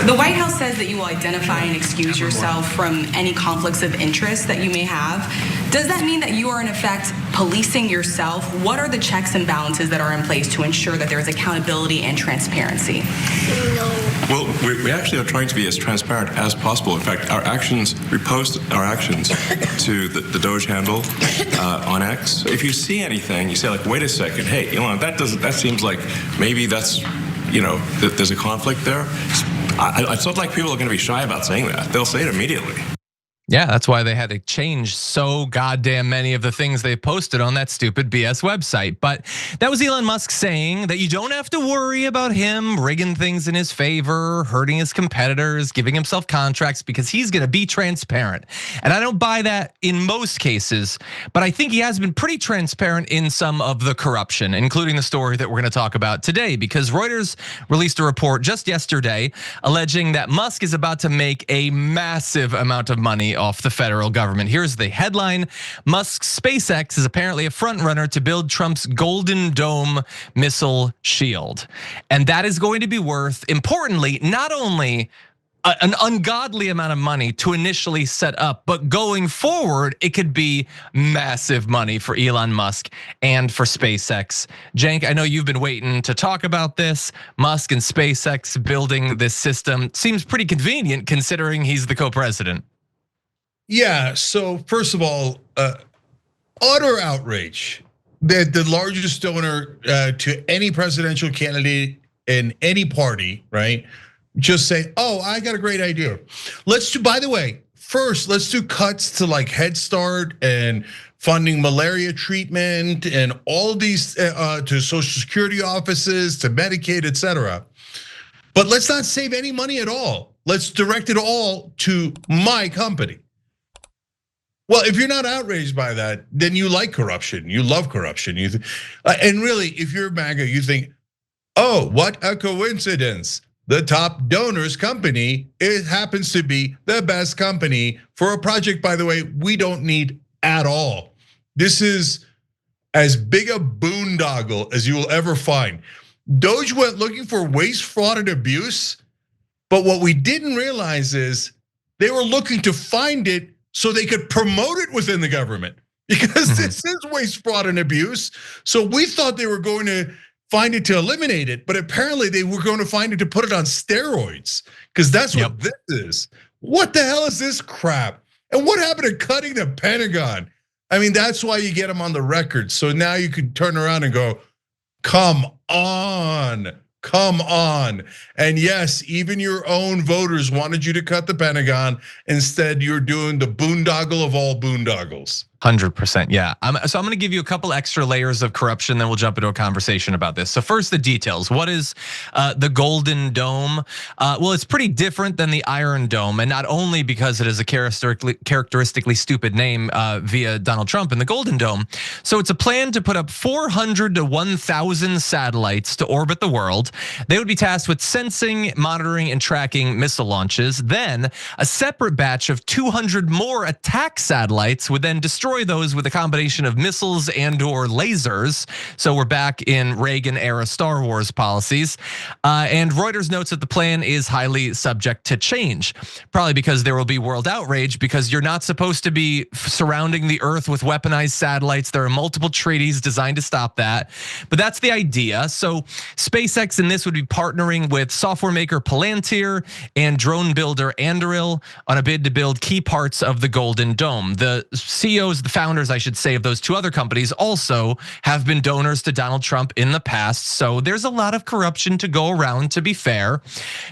The White House says that you will identify and excuse yourself from any conflicts of interest that you may have. Does that mean that you are in effect policing yourself? What are the checks and balances that are in place to ensure that there is accountability and transparency? Well, we actually are trying to be as transparent as possible. In fact, we post our actions to the Doge handle on X. If you see anything, you say like, wait a second, hey, Elon, that seems like maybe that's, there's a conflict there. It's not like people are going to be shy about saying that. They'll say it immediately. Yeah, that's why they had to change so goddamn many of the things they posted on that stupid BS website. But that was Elon Musk saying that you don't have to worry about him rigging things in his favor, hurting his competitors, giving himself contracts, because he's gonna be transparent. And I don't buy that in most cases, but I think he has been pretty transparent in some of the corruption, including the story that we're gonna talk about today, because Reuters released a report just yesterday alleging that Musk is about to make a massive amount of money off the federal government. Here's the headline: Musk's SpaceX is apparently a frontrunner to build Trump's Golden Dome missile shield. And that is going to be worth, importantly, not only an ungodly amount of money to initially set up, but going forward, it could be massive money for Elon Musk and for SpaceX. Cenk, I know you've been waiting to talk about this. Musk and SpaceX building this system seems pretty convenient considering he's the co-president. Yeah, so first of all, utter outrage that the largest donor to any presidential candidate in any party, right? Just say, oh, I got a great idea. By the way, first, let's do cuts to like Head Start and funding malaria treatment and all of these to Social Security offices, to Medicaid, et cetera. But let's not save any money at all. Let's direct it all to my company. Well, if you're not outraged by that, then you like corruption. You love corruption. And really, if you're MAGA, you think, oh, what a coincidence. The top donor's company, it happens to be the best company for a project, by the way, we don't need at all. This is as big a boondoggle as you will ever find. Doge went looking for waste, fraud, and abuse, but what we didn't realize is they were looking to find it so they could promote it within the government, because this is waste, fraud, and abuse. So we thought they were going to find it to eliminate it, but apparently they were going to find it to put it on steroids, because that's what this is. What the hell is this crap? And what happened to cutting the Pentagon? I mean, that's why you get them on the record. So now you can turn around and go, come on. Come on. And yes, even your own voters wanted you to cut the Pentagon. Instead, you're doing the boondoggle of all boondoggles. 100%, yeah. So I'm gonna give you a couple extra layers of corruption, then we'll jump into a conversation about this. So first, the details. What is the Golden Dome? Well, it's pretty different than the Iron Dome, and not only because it is a characteristically stupid name via Donald Trump and the Golden Dome. So it's a plan to put up 400 to 1,000 satellites to orbit the world. They would be tasked with sensing, monitoring, and tracking missile launches. Then a separate batch of 200 more attack satellites would then destroy those with a combination of missiles and/or lasers. So we're back in Reagan-era Star Wars policies. And Reuters notes that the plan is highly subject to change, probably because there will be world outrage, because you're not supposed to be surrounding the Earth with weaponized satellites. There are multiple treaties designed to stop that, but that's the idea. So SpaceX in this would be partnering with software maker Palantir and drone builder Anduril on a bid to build key parts of the Golden Dome. The CEOs, the founders, I should say, of those two other companies also have been donors to Donald Trump in the past. So there's a lot of corruption to go around, to be fair.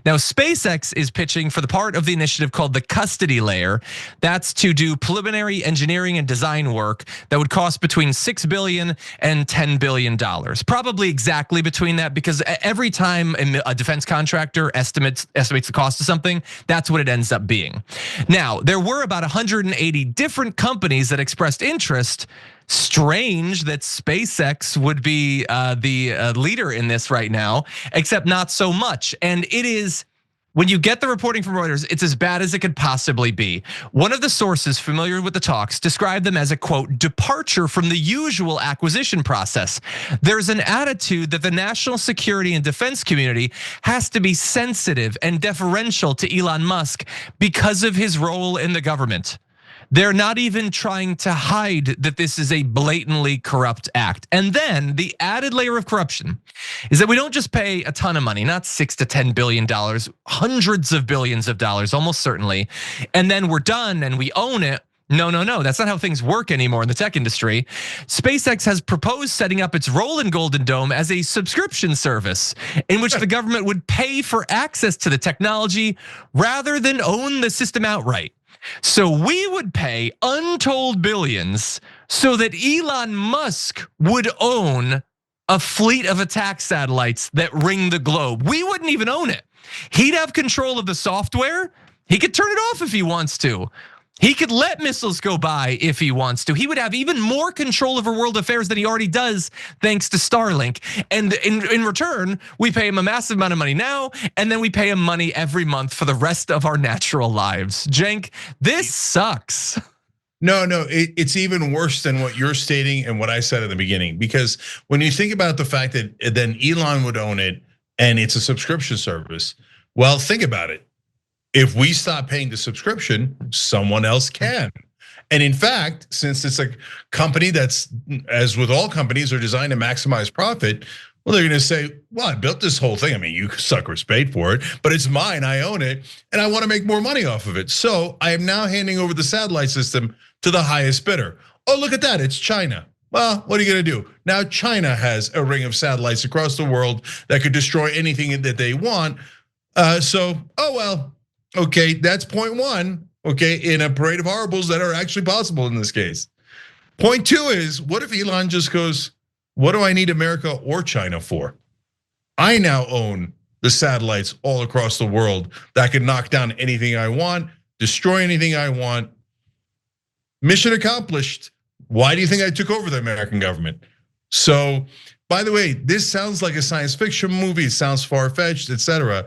Now, SpaceX is pitching for the part of the initiative called the custody layer. That's to do preliminary engineering and design work that would cost between $6 billion and $10 billion. Probably exactly between that, because every time a defense contractor estimates the cost of something, that's what it ends up being. Now, there were about 180 different companies that expressed interest. Strange that SpaceX would be the leader in this right now, except not so much. And it is When you get the reporting from Reuters, it's as bad as it could possibly be. One of the sources familiar with the talks described them as a, quote, departure from the usual acquisition process. There's an attitude that the national security and defense community has to be sensitive and deferential to Elon Musk because of his role in the government. They're not even trying to hide that this is a blatantly corrupt act. And then the added layer of corruption is that we don't just pay a ton of money, not $6 to $10 billion, hundreds of billions of dollars, almost certainly. And then we're done and we own it. No, that's not how things work anymore in the tech industry. SpaceX has proposed setting up its role in Golden Dome as a subscription service in which the government would pay for access to the technology rather than own the system outright. So we would pay untold billions so that Elon Musk would own a fleet of attack satellites that ring the globe. We wouldn't even own it. He'd have control of the software. He could turn it off if he wants to. He could let missiles go by if he wants to. He would have even more control over world affairs than he already does thanks to Starlink. And in return, we pay him a massive amount of money now, and then we pay him money every month for the rest of our natural lives. Cenk, this sucks. No, it's even worse than what you're stating and what I said at the beginning. Because when you think about the fact that then Elon would own it and it's a subscription service, well, think about it. If we stop paying the subscription, someone else can. And in fact, since it's a company that's, as with all companies, are designed to maximize profit, well, they're gonna say, well, I built this whole thing. I mean, you suckers paid for it, but it's mine, I own it, and I wanna make more money off of it. So I am now handing over the satellite system to the highest bidder. Oh, look at that, it's China. Well, what are you gonna do? Now China has a ring of satellites across the world that could destroy anything that they want. So, oh well. Okay, that's point one, okay, in a parade of horribles that are actually possible in this case. Point two is, what if Elon just goes, what do I need America or China for? I now own the satellites all across the world that can knock down anything I want, destroy anything I want. Mission accomplished. Why do you think I took over the American government? So, by the way, this sounds like a science fiction movie, it sounds far-fetched, etc.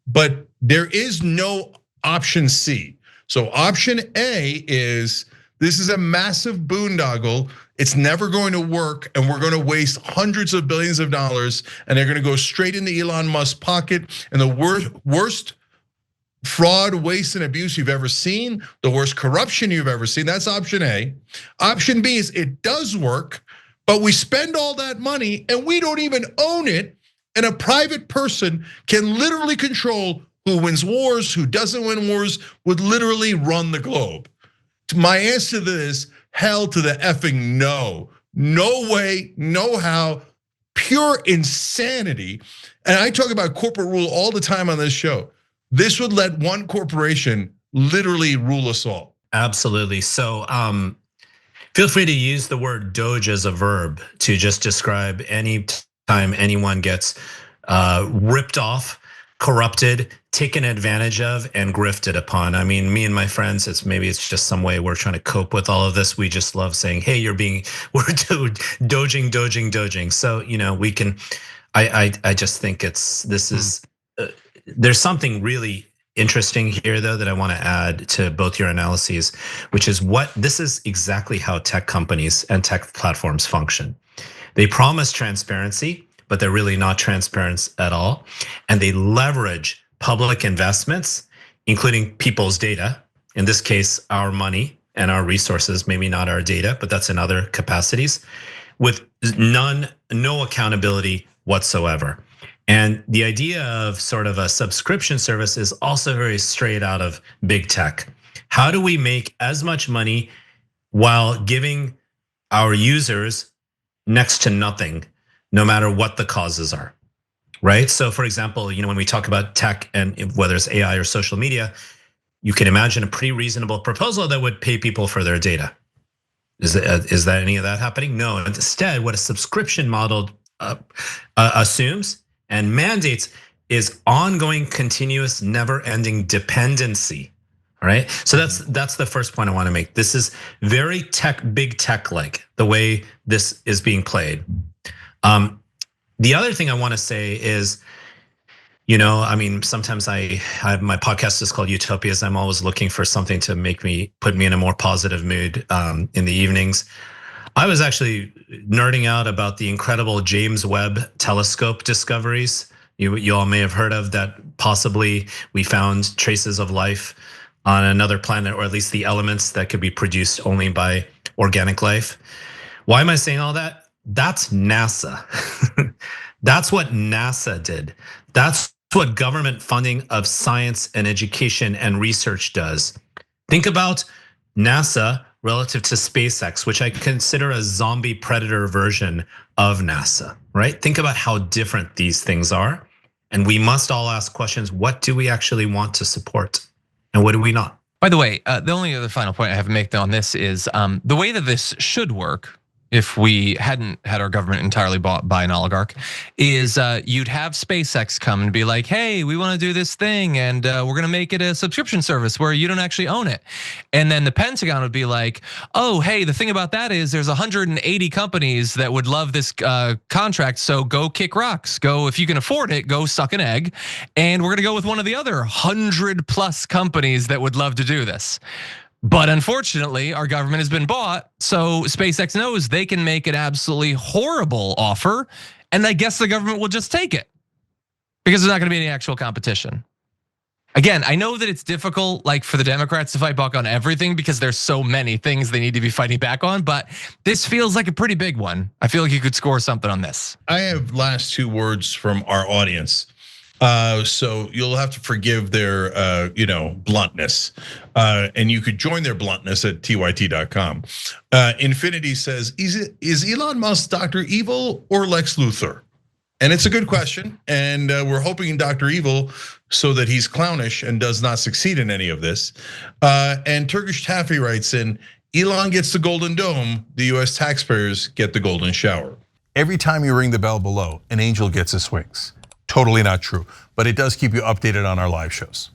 But there is no option C. So option A is, this is a massive boondoggle. It's never going to work, and we're going to waste hundreds of billions of dollars, and they're going to go straight into Elon Musk's pocket. And the worst fraud, waste, and abuse you've ever seen, the worst corruption you've ever seen. That's option A. Option B is it does work, but we spend all that money and we don't even own it. And a private person can literally control who wins wars, who doesn't win wars, would literally run the globe. My answer to this, hell to the effing no. No way, no how, pure insanity. And I talk about corporate rule all the time on this show. This would let one corporation literally rule us all. Absolutely. So feel free to use the word doge as a verb to just describe any time anyone gets ripped off, corrupted, taken advantage of, and grifted upon. I mean, me and my friends, maybe it's just some way we're trying to cope with all of this. We just love saying, hey, we're doging. So, we can, I just think there's something really interesting here though that I want to add to both your analyses, which is this is exactly how tech companies and tech platforms function. They promise transparency, but they're really not transparent at all. And they leverage public investments, including people's data, in this case, our money and our resources, maybe not our data, but that's in other capacities, with no accountability whatsoever. And the idea of sort of a subscription service is also very straight out of big tech. How do we make as much money while giving our users next to nothing, no matter what the causes are, right? So for example, when we talk about tech and whether it's AI or social media, you can imagine a pretty reasonable proposal that would pay people for their data. Is that any of that happening? No, instead what a subscription model assumes and mandates is ongoing, continuous, never-ending dependency. All right, so that's the first point I want to make. This is very big tech-like, the way this is being played. The other thing I want to say is, I mean, sometimes my podcast is called Utopias. I'm always looking for something to put me in a more positive mood in the evenings. I was actually nerding out about the incredible James Webb Telescope discoveries. You all may have heard of that. Possibly we found traces of life on another planet, or at least the elements that could be produced only by organic life. Why am I saying all that? That's NASA. That's what NASA did. That's what government funding of science and education and research does. Think about NASA relative to SpaceX, which I consider a zombie predator version of NASA, right? Think about how different these things are. And we must all ask questions. What do we actually want to support? And what do we not? By the way, the only other final point I have to make on this is the way that this should work, if we hadn't had our government entirely bought by an oligarch, is you'd have SpaceX come and be like, hey, we want to do this thing, and we're gonna make it a subscription service where you don't actually own it. And then the Pentagon would be like, oh, hey, the thing about that is there's 180 companies that would love this contract, so go kick rocks. Go, if you can afford it, go suck an egg. And we're gonna go with one of the other 100+ companies that would love to do this. But unfortunately, our government has been bought, so SpaceX knows they can make an absolutely horrible offer, and I guess the government will just take it because there's not gonna be any actual competition. Again, I know that it's difficult, like for the Democrats to fight back on everything because there's so many things they need to be fighting back on, but this feels like a pretty big one. I feel like you could score something on this. I have last 2 words from our audience. So you'll have to forgive their, bluntness, and you could join their bluntness at tyt.com. Infinity says, is Elon Musk Dr. Evil or Lex Luthor? And it's a good question, and we're hoping Dr. Evil so that he's clownish and does not succeed in any of this. And Turkish Taffy writes in, Elon gets the golden dome, the US taxpayers get the golden shower. Every time you ring the bell below, an angel gets his wings. Totally not true, but it does keep you updated on our live shows.